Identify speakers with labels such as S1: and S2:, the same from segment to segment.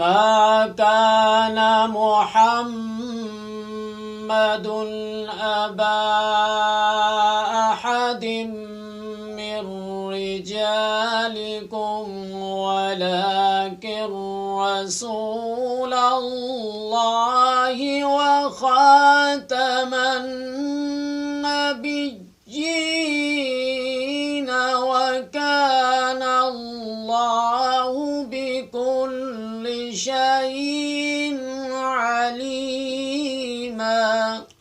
S1: ما كان محمد أبا أحد من رجالكم ولكن رسول الله وخاتم النبيين وكان الله بكل شيء عليما।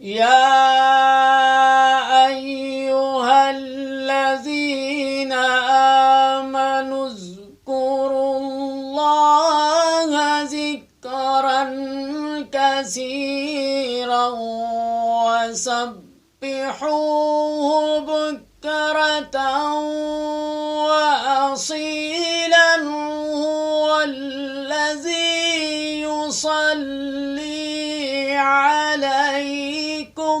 S1: يا أيها الذين آمنوا اذكروا الله ذكرا كثيرا وسبحوه بكرة وأصيلا هو الذي يصلي عليكم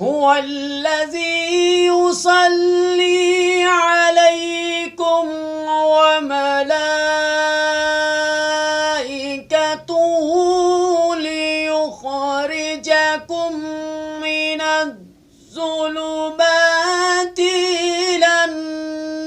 S1: هو الذي يصلي عليكم وملائكته ليخرجكم من الظلمات إلى النور।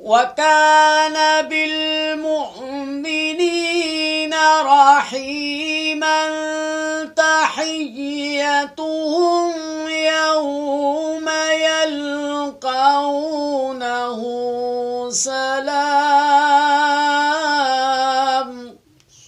S1: وكان بالمؤمنين رحيما تحيتهم يوم يلقونه سلام।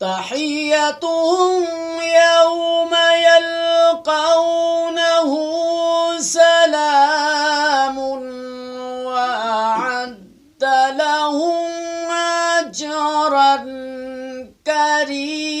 S1: تحيتهم يوم يلقونه سلام وأعد لهم أجرا كريما।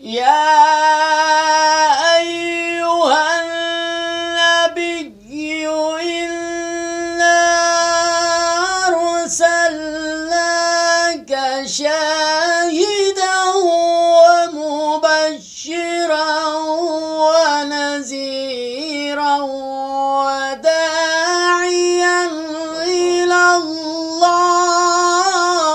S1: يا أيها النبي إنا أرسلناك شاهدا ومبشرا ونذيرا وداعيا إلى الله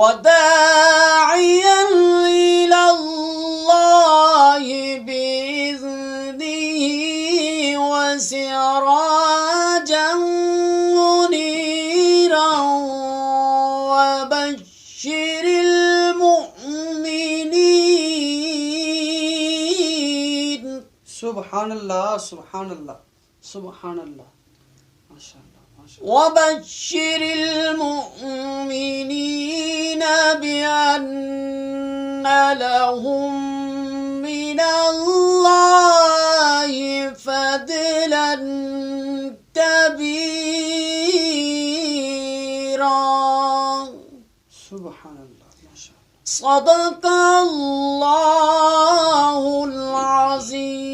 S1: وداعيا إلى الله بإذنه وسراجا منيرا وبشر المؤمنين
S2: سبحان اللہ سبحان اللہ سبحان اللہ ماشاء اللہ ماشاء اللہ.
S1: وبشر المؤمنين بأن لهم من الله فضلا كبيرا.
S2: سبحان اللہ ماشاء اللہ.
S1: صدق اللہ العظیم.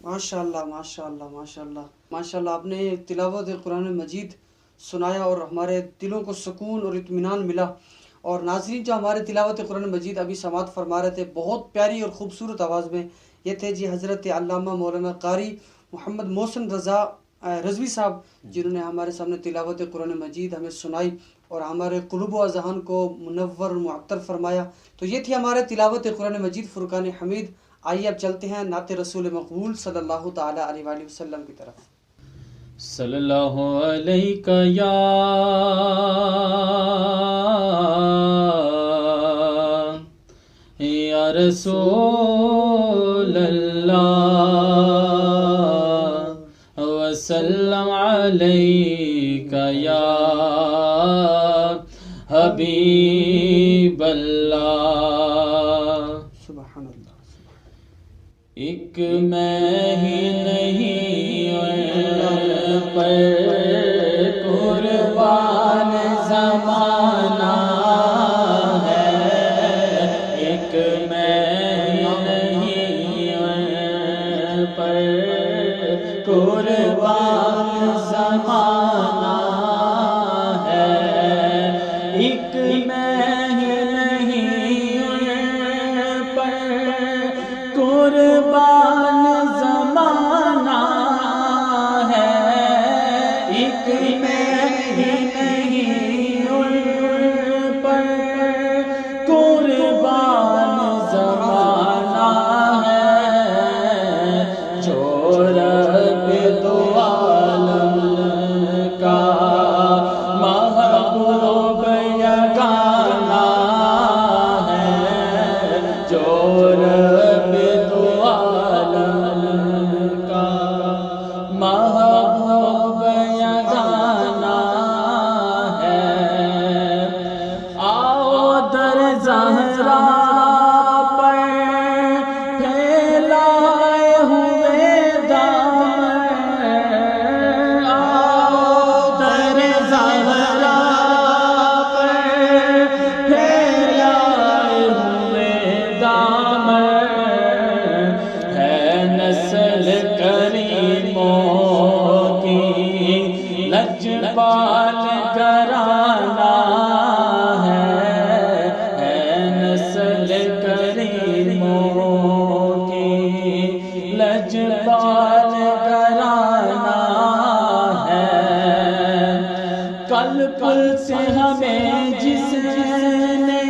S2: ماشاء اللہ ماشاء اللہ ماشاء اللہ ماشاء اللہ. آپ نے تلاوت قرآن مجید سنایا اور ہمارے دلوں کو سکون اور اطمینان ملا. اور ناظرین جو ہمارے تلاوت قرآن مجید ابھی سماعت فرما رہے تھے بہت پیاری اور خوبصورت آواز میں، یہ تھے جی حضرت علامہ مولانا قاری محمد محسن رضا رضوی صاحب، جنہوں نے ہمارے سامنے تلاوت قرآن مجید ہمیں سنائی اور ہمارے قلوب و اذہان کو منور اور معطر فرمایا. تو یہ تھی ہمارے تلاوت قرآن مجید فرقان حمید. آئیے اب چلتے ہیں نعت رسول مقبول صلی اللہ تعالی علیہ وآلہ وسلم کی طرف.
S3: صلی اللہ علیہ یا رسول اللہ وسلم علیک یا حبیب اللہ.
S2: سبحان اللہ.
S3: ایک میں ہی نہیں پر قربان زمانہ ہے، ایک میں ہی نہیں پر قربان زمانہ ہے، ایک میں ہی نہیں پر قربان زمانہ ہے، ایک میں ہی نہیں پر قربان زمانہ ہے، جو رب دو عالم کا محبوب یگانہ ہے، جو رب دو عالم کا محبوب یگانہ ہے. آؤ در زہرا پر پھیلائے ہوئے دامن، آؤ در زہرا پر پھیلائے ہوئے دامن، ہے نسل کریموں کی لجپال گھرانہ ہے نسل کریموں کی لجپال گھرانہ ہے. کل پل سے ہمیں جس نے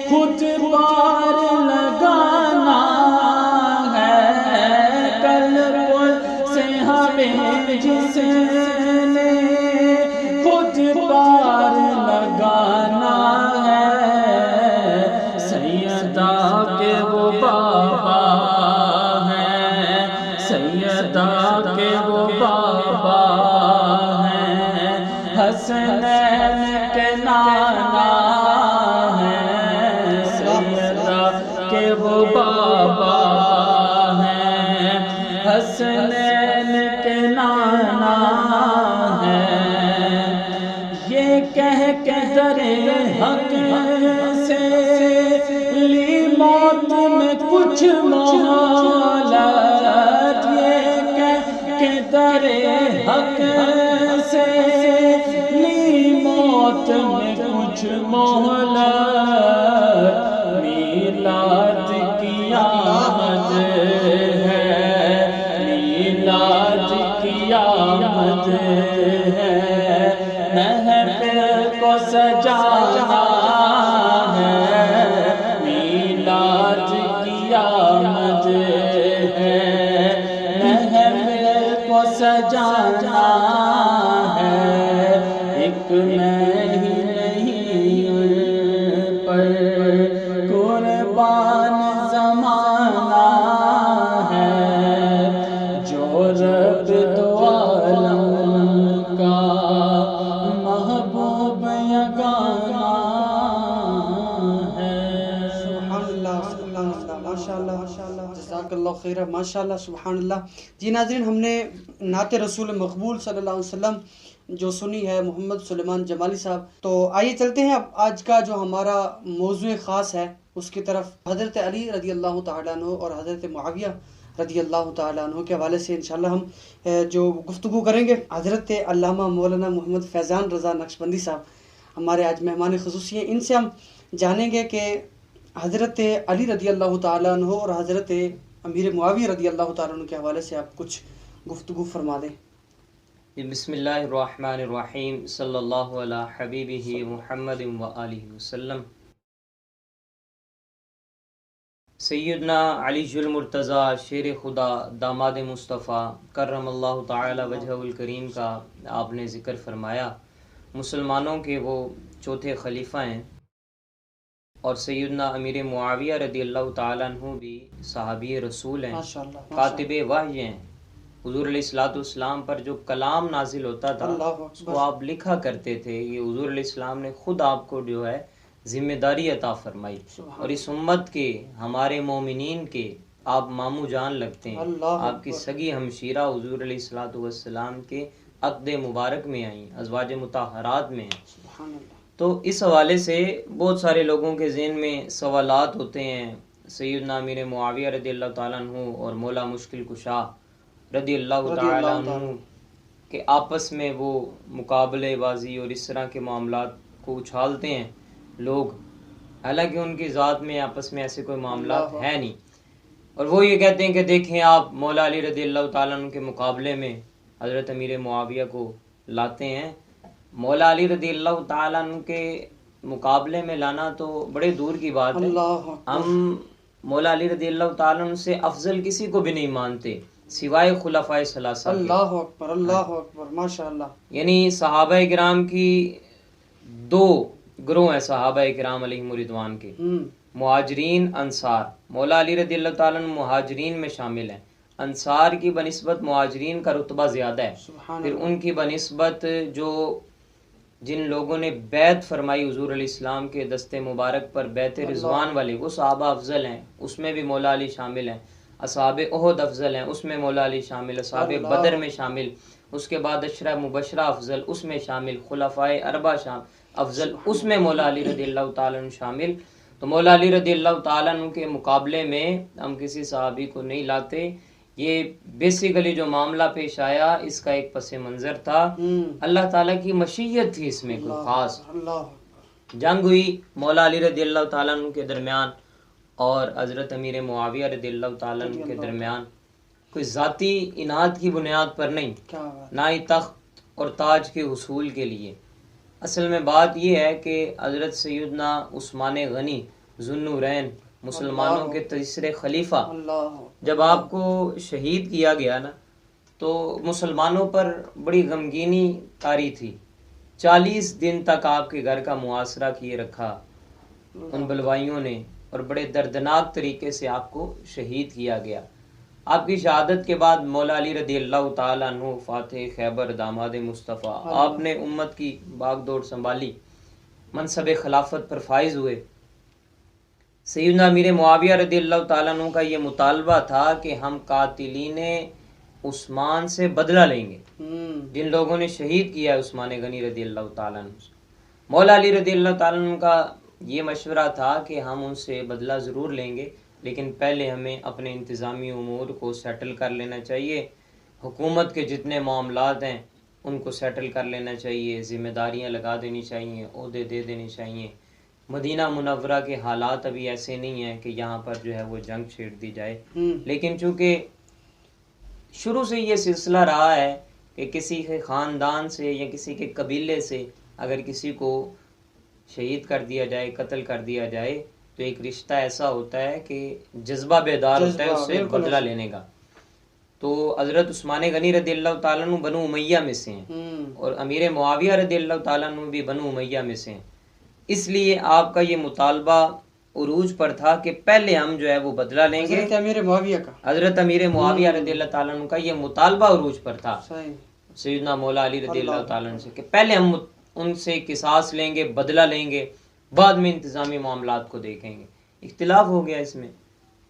S3: خود پار لگانا ہے، کل پل سے ہمیں جس نے خود پار لگانا ہے، سیدہ کے وہ بابا ہیں، سیدہ کے وہ بابا ہیں، حسنین کے نانا ہیں، سیدہ کے وہ بابا ہیں، حسنین کے نانا ہیں. یہ کہہ کے در حق سے لی موت میں کچھ مہلت، یہ کہہ کے در حق سے لی موت میں کچھ مہلت، میلاد کی آمد ہے، میلاد کی آمد ہے، محفل کو سجانا ہے، میلاد کی آمد ہے، محفل کو سجانا ہے، ایک میں ہی نہیں پر قربان زمانہ
S2: ماشاءاللہ جزاک اللہ خیر ماشاءاللہ سبحان اللہ. جی ناظرین، ہم نے نعت رسول مقبول صلی اللہ علیہ وسلم جو سنی ہے محمد سلیمان جمالی صاحب. تو آئیے چلتے ہیں اب آج کا جو ہمارا موضوع خاص ہے اس کی طرف. حضرت علی رضی اللہ تعالیٰ عنہ اور حضرت معاویہ رضی اللہ تعالیٰ عنہ کے حوالے سے انشاءاللہ ہم جو گفتگو کریں گے. حضرت علامہ مولانا محمد فیضان رضا نقشبندی صاحب ہمارے آج مہمان خصوصی ہیں. ان سے ہم جانیں گے کہ حضرت علی رضی اللہ تعالیٰ عنہ اور حضرت امیر معاویہ رضی اللہ تعالیٰ عنہ کے حوالے سے آپ کچھ گفتگو فرما دیں.
S3: بسم اللہ الرحمن الرحیم. صلی اللہ علی حبیبہ محمد و آلہ وسلم. سیدنا علی المرتضیٰ شیر خدا داماد مصطفیٰ کرم اللہ تعالی وجہہ الکریم کا آپ نے ذکر فرمایا. مسلمانوں کے وہ چوتھے خلیفہ ہیں اور سیدنا امیر معاویہ رضی اللہ تعالیٰ عنہ بھی صحابی رسول ہیں، کاتب وحی ہیں. حضور علیہ السلام پر جو کلام نازل ہوتا تھا اس کو آپ لکھا کرتے تھے. یہ حضور علیہ السلام نے خود آپ کو جو ہے ذمہ داری عطا فرمائی اور اس امت کے ہمارے مومنین کے آپ ماموں جان لگتے ہیں. آپ کی سگی ہمشیرہ حضور علیہ السلام کے عقد مبارک میں آئیں، ازواج مطہرات میں ہیں. تو اس حوالے سے بہت سارے لوگوں کے ذہن میں سوالات ہوتے ہیں. سیدنا امیر معاویہ رضی اللہ تعالیٰ عنہ اور مولا مشکل کشا رضی اللہ تعالیٰ عنہ کے آپس میں وہ مقابلے بازی اور اس طرح کے معاملات کو اچھالتے ہیں لوگ، حالانکہ ان کی ذات میں آپس میں ایسے کوئی معاملات ہے نہیں. اور وہ یہ کہتے ہیں کہ دیکھیں آپ مولا علی رضی اللہ تعالیٰ عنہ کے مقابلے میں حضرت امیر معاویہ کو لاتے ہیں. مولا علی رضی اللہ تعالیٰ عنہ کے مقابلے میں لانا تو بڑے دور کی بات ہے. ہم مولا علی رضی اللہ تعالیٰ عنہ سے افضل کسی کو بھی نہیں مانتے سوائے خلفائے ثلاثہ کے.
S2: اللہ اکبر اللہ اکبر ماشاءاللہ.
S3: یعنی صحابہ کرام کی دو گروہ ہیں صحابہ کرام علیہم رضوان کے، مہاجرین انصار. مولا علی رضی اللہ تعالیٰ عنہ مہاجرین میں شامل ہیں. انصار کی بنسبت مہاجرین کا رتبہ زیادہ ہے. پھر ان کی بنسبت جو جن لوگوں نے بیعت فرمائی حضور علیہ السلام کے دستے مبارک پر، بیعت رضوان والے، وہ صحابہ افضل ہیں، اس میں بھی مولا علی شامل ہیں. اصحاب احد افضل ہیں، اس میں مولا علی شامل. اصحاب بدر میں شامل. اس کے بعد عشرہ مبشرہ افضل، اس میں شامل. خلفائے اربعہ افضل، اس میں مولا علی رضی اللہ تعالیٰ عنہ شامل. تو مولا علی رضی اللہ تعالیٰ عنہ کے مقابلے میں ہم کسی صحابی کو نہیں لاتے. یہ بیسیکلی جو معاملہ پیش آیا اس کا ایک پس منظر تھا. اللہ تعالیٰ کی مشیت تھی اس میں کوئی خاص. جنگ ہوئی مولا علی رضی اللہ تعالیٰ عنہ کے درمیان اور حضرت امیر معاویہ رضی اللہ تعالیٰ عنہ کے درمیان. کوئی ذاتی اناد کی بنیاد پر نہیں، نہ ہی تخت اور تاج کے حصول کے لیے. اصل میں بات یہ ہے کہ حضرت سیدنا عثمان غنی ذوالنورین مسلمانوں کے تیسرے خلیفہ جب آپ کو شہید کیا گیا نا تو مسلمانوں پر بڑی غمگینی طاری تھی. 40 دن تک آپ کے گھر کا محاصرہ کیے رکھا ان بلوائیوں نے اور بڑے دردناک طریقے سے آپ کو شہید کیا گیا. آپ کی شہادت کے بعد مولا علی رضی اللہ تعالیٰ عنہ فاتح خیبر داماد مصطفیٰ، آپ نے امت کی باغ دوڑ سنبھالی، منصب خلافت پر فائز ہوئے. سیدنا امیر معاویہ رضی اللہ تعالیٰ عنہ کا یہ مطالبہ تھا کہ ہم قاتلین عثمان سے بدلہ لیں گے، جن لوگوں نے شہید کیا ہے عثمان غنی رضی اللہ تعالیٰ عنہ. مولا علی رضی اللہ تعالیٰ عنہ کا یہ مشورہ تھا کہ ہم ان سے بدلہ ضرور لیں گے، لیکن پہلے ہمیں اپنے انتظامی امور کو سیٹل کر لینا چاہیے. حکومت کے جتنے معاملات ہیں ان کو سیٹل کر لینا چاہیے، ذمہ داریاں لگا دینی چاہیے، عہدے دے دینے چاہیے. مدینہ منورہ کے حالات ابھی ایسے نہیں ہیں کہ یہاں پر جو ہے وہ جنگ چھیڑ دی جائے. لیکن چونکہ شروع سے یہ سلسلہ رہا ہے کہ کسی کے خاندان سے یا کسی کے قبیلے سے اگر کسی کو شہید کر دیا جائے، قتل کر دیا جائے، تو ایک رشتہ ایسا ہوتا ہے کہ جذبہ بیدار ہوتا ہے اس سے بدلہ لینے کا. تو حضرت عثمان غنی رضی اللہ تعالیٰ عنہ بنو امیہ میں سے ہیں اور امیر معاویہ رضی اللہ تعالیٰ عنہ بھی بنو امیہ میں سے ہیں. اس لیے آپ کا یہ مطالبہ عروج پر تھا کہ پہلے ہم جو ہے وہ بدلہ لیں گے.
S2: حضرت امیر معاویہ کا،
S3: حضرت امیر معاویہ رضی اللہ تعالیٰ عنہ کا یہ مطالبہ عروج پر تھا سیدنا مولا علی رضی اللہ تعالیٰ عنہ سے کہ پہلے ہم ان سے قصاص لیں گے، بدلہ لیں گے، بعد میں انتظامی معاملات کو دیکھیں گے. اختلاف ہو گیا اس میں.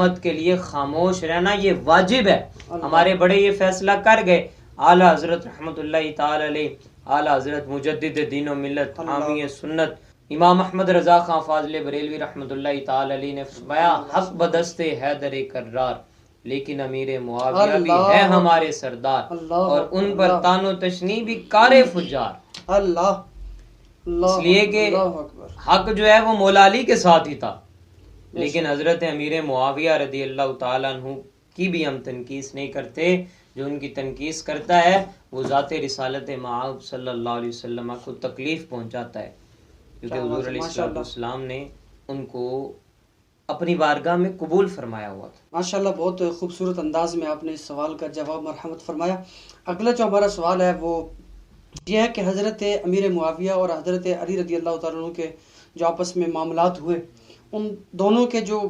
S3: امت کے لیے خاموش رہنا یہ واجب ہے. ہمارے بڑے یہ فیصلہ کر گئے. اعلیٰ حضرت رحمۃ اللہ تعالی علیہ، اعلیٰ حضرت مجدد دین و ملت حامی سنت امام احمد رضا خان فاضل بریلوی رحمۃ اللہ تعالی علیہ نے فرمایا حق بدست حیدر کرار لیکن امیر معاویہ بھی ہے ہمارے سردار، اور ان پر تان و تشنیع بھی کار فجار.
S2: اللہ
S3: اس لیے کہ حق جو ہے وہ مولا علی کے ساتھ ہی تھا، لیکن حضرت امیر معاویہ رضی اللہ تعالیٰ عنہ کی بھی ہم تنقیس نہیں کرتے. جو ان کی تنقیس کرتا ہے وہ ذات رسالت مآب صلی اللہ علیہ وسلم کو تکلیف پہنچاتا ہے، کیونکہ حضور علیہ السلام نے ان کو اپنی بارگاہ میں قبول فرمایا ہوا تھا.
S2: ماشاءاللہ بہت خوبصورت انداز میں آپ نے اس سوال کا جواب مرحمت فرمایا. اگلا جو ہمارا سوال ہے وہ یہ ہے کہ حضرت امیر معاویہ اور حضرت علی رضی اللہ تعالیٰ عنہ کے جو آپس میں معاملات ہوئے، ان دونوں کے جو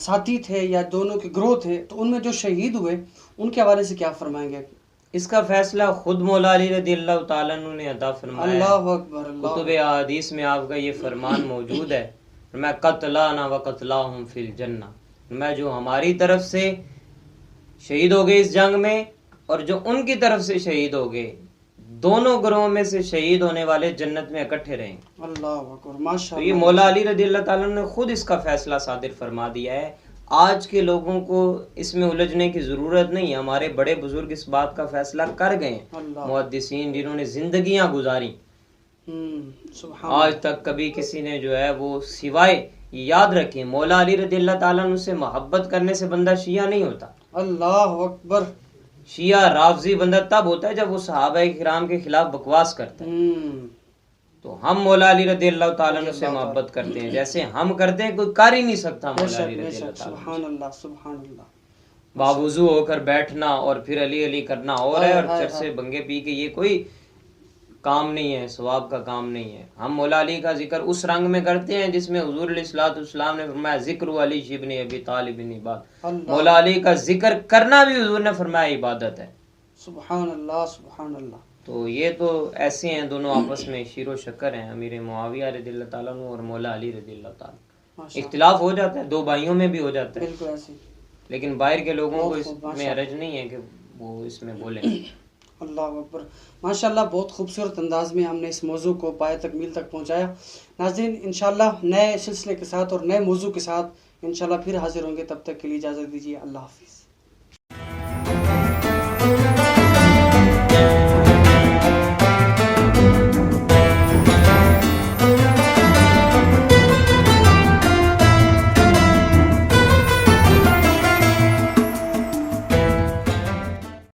S2: ساتھی تھے یا دونوں کے گروہ تھے، تو ان میں جو شہید ہوئے ان کے حوالے سے کیا فرمائیں گے؟
S3: اس کا فیصلہ خود مولا علی رضی اللہ تعالیٰ عنہ نے عطا فرمایا.
S2: اللہ اکبر. اللہ
S3: کتب احادیث میں آپ کا یہ فرمان موجود ہے، میں قتلانا و قتلاہم فی الجنہ، میں جو ہماری طرف سے شہید ہو گئے اس جنگ میں اور جو ان کی طرف سے شہید ہو گئے، دونوں گروہوں میں سے شہید ہونے والے جنت میں اکٹھے رہیں.
S2: اللہ اکبر. ماشاءاللہ.
S3: تو یہ مولا علی رضی اللہ تعالیٰ نے خود اس کا فیصلہ صادر فرما دیا ہے. آج کے لوگوں کو اس میں الجھنے کی ضرورت نہیں ہے. ہمارے بڑے بزرگ اس بات کا فیصلہ کر گئے ہیں، محدثین جنہوں نے زندگیاں گزاری، آج تک کبھی کسی نے جو ہے وہ سوائے یاد رکھیں مولا علی رضی اللہ تعالیٰ عنہ سے محبت کرنے سے بندہ شیعہ نہیں ہوتا.
S2: اللہ اکبر.
S3: شیعہ رافضی بندہ تب ہوتا ہے جب وہ صحابہ کرام کے خلاف بکواس کرتا ہے. تو ہم مولا علی رضی اللہ تعالیٰ عنہ سے محبت کرتے ہیں جیسے ہم کرتے ہیں، کوئی کر ہی نہیں سکتا مولا علی رضی اللہ تعالیٰ عنہ.
S2: سبحان اللہ سبحان اللہ.
S3: باوضو ہو کر بیٹھنا اور پھر علی علی کرنا اور ہے، اور چرسے بنگے پی کے یہ کوئی کام نہیں ہے، ثواب کا کام نہیں ہے. ہم مولا علی کا ذکر اس رنگ میں کرتے ہیں جس میں حضور علیہ الصلوۃ والسلام نے فرمایا ذکر علی ابن ابی طالب عبادت. مولا علی کا ذکر کرنا بھی حضور نے فرمایا عبادت ہے.
S2: سبحان اللہ سبحان اللہ.
S3: تو یہ تو ایسے ہیں دونوں آپس میں شیر و شکر ہیں، امیر معاویہ رضی اللہ تعالیٰ عنہ اور مولا علی رضی اللہ تعالیٰ. اختلاف ہو جاتا ہے، دو بھائیوں میں بھی ہو جاتا ہے،
S2: بالکل ایسے،
S3: لیکن باہر کے لوگوں کو اس میں حرج نہیں ہے کہ وہ اس میں بولیں.
S2: اللہ اکبر. ماشاءاللہ بہت خوبصورت انداز میں ہم نے اس موضوع کو پایہ تکمیل تک پہنچایا. ناظرین انشاءاللہ نئے سلسلے کے ساتھ اور نئے موضوع کے ساتھ انشاءاللہ پھر حاضر ہوں گے. تب تک کے لیے اجازت دیجیے. اللہ حافظ.